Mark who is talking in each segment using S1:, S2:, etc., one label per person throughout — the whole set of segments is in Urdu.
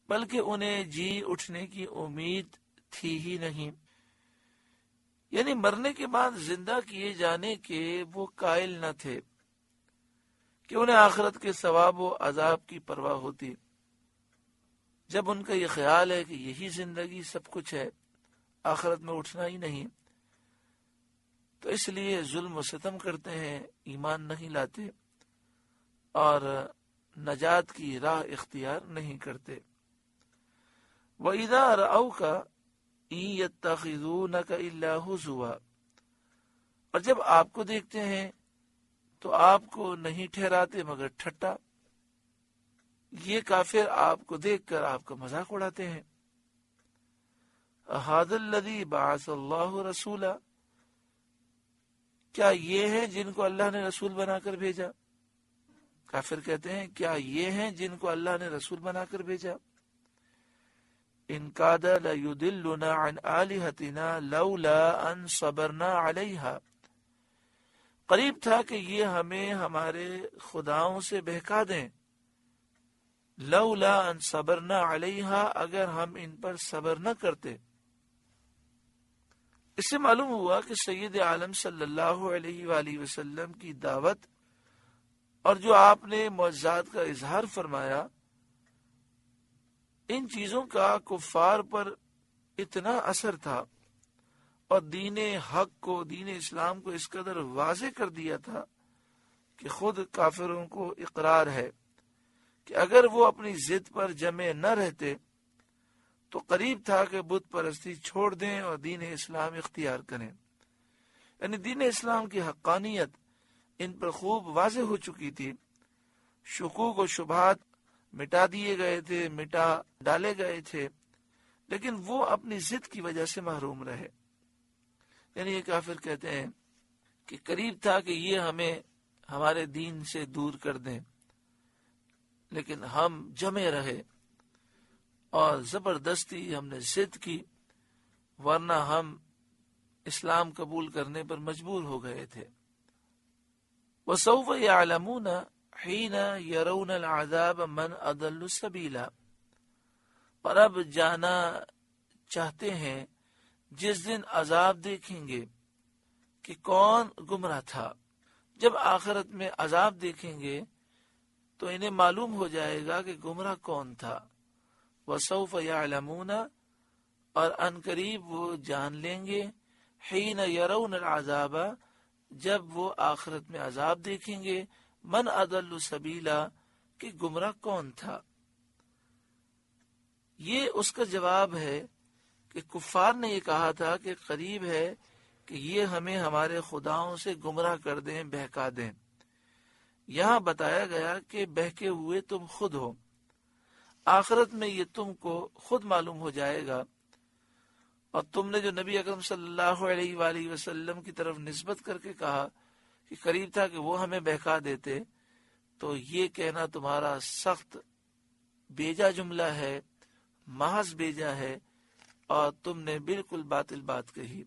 S1: بلکہ انہیں جی اٹھنے کی امید تھی ہی نہیں، یعنی مرنے کے بعد زندہ کیے جانے کے وہ قائل نہ تھے کہ انہیں آخرت کے ثواب و عذاب کی پرواہ ہوتی۔ جب ان کا یہ خیال ہے کہ یہی زندگی سب کچھ ہے، آخرت میں اٹھنا ہی نہیں، تو اس لیے ظلم و ستم کرتے ہیں، ایمان نہیں لاتے اور نجات کی راہ اختیار نہیں کرتے۔ وَإِذَا رَأَوْكَ إِن يَتَّخِذُونَكَ إِلَّا هُزُوًا، اور جب آپ کو دیکھتے ہیں تو آپ کو نہیں ٹھہراتے مگر ٹھٹا، یہ کافر آپ کو دیکھ کر آپ کا مذاق اڑاتے ہیں۔ هَذَا الَّذِي بَعَثَ اللَّهُ رَسُولًا، کیا یہ ہیں جن کو اللہ نے رسول بنا کر بھیجا؟ کافر کہتے ہیں کیا یہ ہیں جن کو اللہ نے رسول بنا کر بھیجا؟ ان کاد لیضلنا عن آلہتنا لولا ان صبرنا علیہا، قریب تھا کہ یہ ہمیں ہمارے خداؤں سے بہکا دیں، لولا ان صبرنا علیہا، اگر ہم ان پر صبر نہ کرتے۔ اس سے معلوم ہوا کہ سید عالم صلی اللہ علیہ وآلہ وسلم کی دعوت اور جو آپ نے معجزات کا اظہار فرمایا، ان چیزوں کا کفار پر اتنا اثر تھا اور دین حق کو، دین اسلام کو اس قدر واضح کر دیا تھا کہ خود کافروں کو اقرار ہے کہ اگر وہ اپنی ضد پر جمے نہ رہتے تو قریب تھا کہ بت پرستی چھوڑ دیں اور دین اسلام اختیار کریں۔ یعنی دین اسلام کی حقانیت ان پر خوب واضح ہو چکی تھی، شکوک و شبہات مٹا دیے گئے تھے، مٹا ڈالے گئے تھے، لیکن وہ اپنی ضد کی وجہ سے محروم رہے۔ یعنی یہ کافر کہتے ہیں کہ قریب تھا کہ یہ ہمیں ہمارے دین سے دور کر دیں، لیکن ہم جمے رہے اور زبردستی ہم نے ضد کی، ورنہ ہم اسلام قبول کرنے پر مجبور ہو گئے تھے۔ وَسَوْفَ يَعْلَمُونَ حِينَ يَرَوْنَ الْعَذَابَ مَنْ أَضَلُّ سَبِيلًا، اور اب جانا چاہتے ہیں جس دن عذاب دیکھیں گے کہ کون گمراہ تھا۔ جب آخرت میں عذاب دیکھیں گے تو انہیں معلوم ہو جائے گا کہ گمراہ کون تھا۔ وَسَوْفَ يَعْلَمُونَ، اور ان قریب وہ جان لیں گے، حین یرون العذاب، جب وہ آخرت میں عذاب دیکھیں گے، من اضل سبیلا، کہ گمراہ کون تھا۔ یہ اس کا جواب ہے کہ کفار نے یہ کہا تھا کہ قریب ہے کہ یہ ہمیں ہمارے خداؤں سے گمراہ کر دیں، بہکا دیں۔ یہاں بتایا گیا کہ بہکے ہوئے تم خود ہو، آخرت میں یہ تم کو خود معلوم ہو جائے گا، اور تم نے جو نبی اکرم صلی اللہ علیہ وآلہ وسلم کی طرف نسبت کر کے کہا کہ قریب تھا کہ وہ ہمیں بہکا دیتے، تو یہ کہنا تمہارا سخت بیجا جملہ ہے، محض بیجا ہے، اور تم نے بالکل باطل بات کہی۔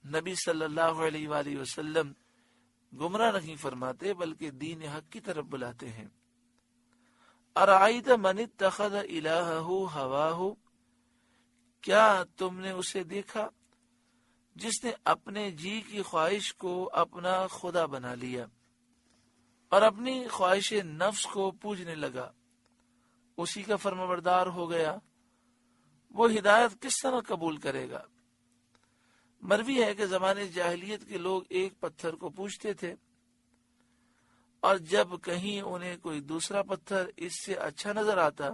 S1: نبی صلی اللہ علیہ وآلہ وسلم گمراہ نہیں فرماتے بلکہ دین حق کی طرف بلاتے ہیں۔ ارأیت من اتخذ الہہ ہواہ، کیا تم نے اسے دیکھا جس نے اپنے جی کی خواہش کو اپنا خدا بنا لیا اور اپنی خواہش نفس کو پوجنے لگا، اسی کا فرمانبردار ہو گیا، وہ ہدایت کس طرح قبول کرے گا؟ مروی ہے کہ زمانے جاہلیت کے لوگ ایک پتھر کو پوجتے تھے، اور جب کہیں انہیں کوئی دوسرا پتھر اس سے اچھا نظر آتا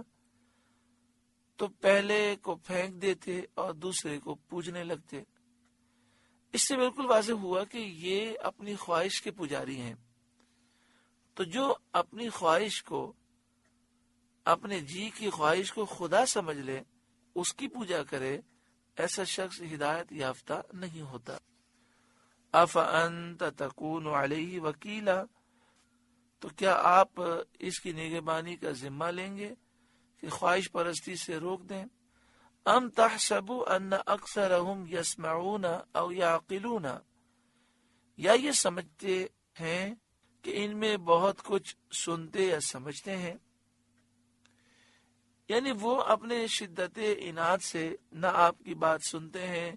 S1: تو پہلے کو پھینک دیتے اور دوسرے کو پوجنے لگتے۔ اس سے بالکل واضح ہوا کہ یہ اپنی خواہش کے پجاری ہیں۔ تو جو اپنی خواہش کو، اپنے جی کی خواہش کو خدا سمجھ لے، اس کی پوجا کرے، ایسا شخص ہدایت یافتہ نہیں ہوتا۔ افانت تکون علیہ وکیلا، تو کیا آپ اس کی نگہبانی کا ذمہ لیں گے کہ خواہش پرستی سے روک دیں؟ ام تحسب ان اکثرهم یسمعون او یعقلون، یا یہ سمجھتے ہیں کہ ان میں بہت کچھ سنتے یا سمجھتے ہیں؟ یعنی وہ اپنے شدت عناد سے نہ آپ کی بات سنتے ہیں،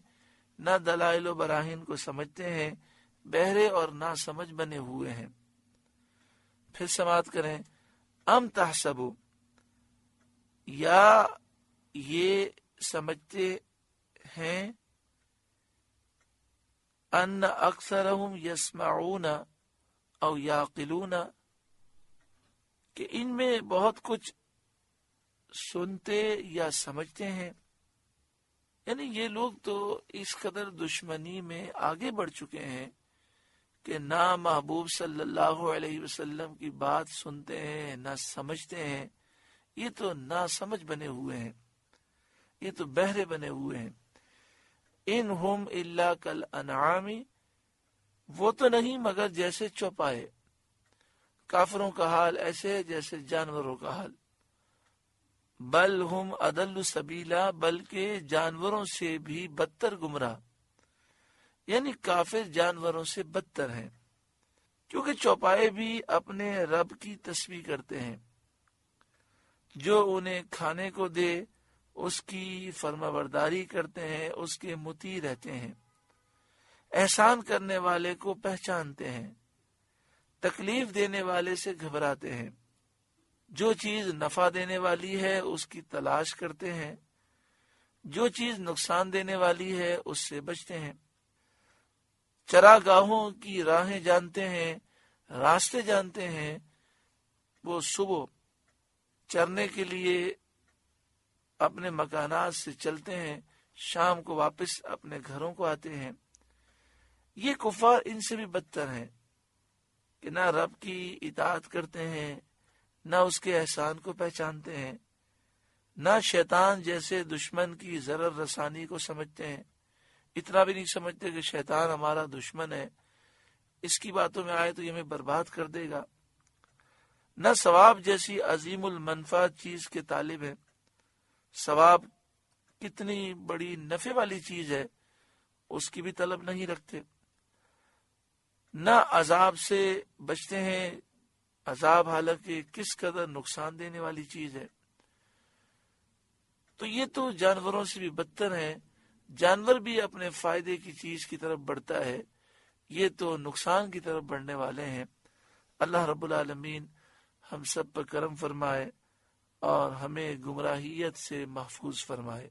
S1: نہ دلائل و براہین کو سمجھتے ہیں، بہرے اور نہ سمجھ بنے ہوئے ہیں۔ پھر سماعت کریں، ام تحسبو، یا یہ سمجھتے ہیں، ان اکثرہم یسمعون او یعقلون، کہ ان میں بہت کچھ سنتے یا سمجھتے ہیں۔ یعنی یہ لوگ تو اس قدر دشمنی میں آگے بڑھ چکے ہیں کہ نہ محبوب صلی اللہ علیہ وسلم کی بات سنتے ہیں نہ سمجھتے ہیں۔ یہ تو نہ سمجھ بنے ہوئے ہیں، یہ تو بہرے بنے ہوئے ہیں۔ ان ہم الا کالانعام، وہ تو نہیں مگر جیسے چوپائے۔ کافروں کا حال ایسے ہے جیسے جانوروں کا حال۔ بل ہم اضل سبیلا، بلکہ جانوروں سے بھی بدتر گمراہ، یعنی کافر جانوروں سے بدتر ہیں، کیونکہ چوپائے بھی اپنے رب کی تسبیح کرتے ہیں، جو انہیں کھانے کو دے اس کی فرمانبرداری کرتے ہیں، اس کے مطیع رہتے ہیں، احسان کرنے والے کو پہچانتے ہیں، تکلیف دینے والے سے گھبراتے ہیں، جو چیز نفع دینے والی ہے اس کی تلاش کرتے ہیں، جو چیز نقصان دینے والی ہے اس سے بچتے ہیں، چراگاہوں کی راہیں جانتے ہیں، راستے جانتے ہیں۔ وہ صبح چرنے کے لیے اپنے مکانات سے چلتے ہیں، شام کو واپس اپنے گھروں کو آتے ہیں۔ یہ کفار ان سے بھی بدتر ہیں کہ نہ رب کی اطاعت کرتے ہیں، نہ اس کے احسان کو پہچانتے ہیں، نہ شیطان جیسے دشمن کی ضرر رسانی کو سمجھتے ہیں۔ اتنا بھی نہیں سمجھتے کہ شیطان ہمارا دشمن ہے، اس کی باتوں میں آئے تو یہ ہمیں برباد کر دے گا۔ نہ ثواب جیسی عظیم المنفعت چیز کے طالب ہیں، ثواب کتنی بڑی نفع والی چیز ہے اس کی بھی طلب نہیں رکھتے۔ نہ عذاب سے بچتے ہیں، عذاب حالانکہ کس قدر نقصان دینے والی چیز ہے۔ تو یہ تو جانوروں سے بھی بدتر ہیں۔ جانور بھی اپنے فائدے کی چیز کی طرف بڑھتا ہے، یہ تو نقصان کی طرف بڑھنے والے ہیں۔ اللہ رب العالمین ہم سب پر کرم فرمائے اور ہمیں گمراہیت سے محفوظ فرمائے۔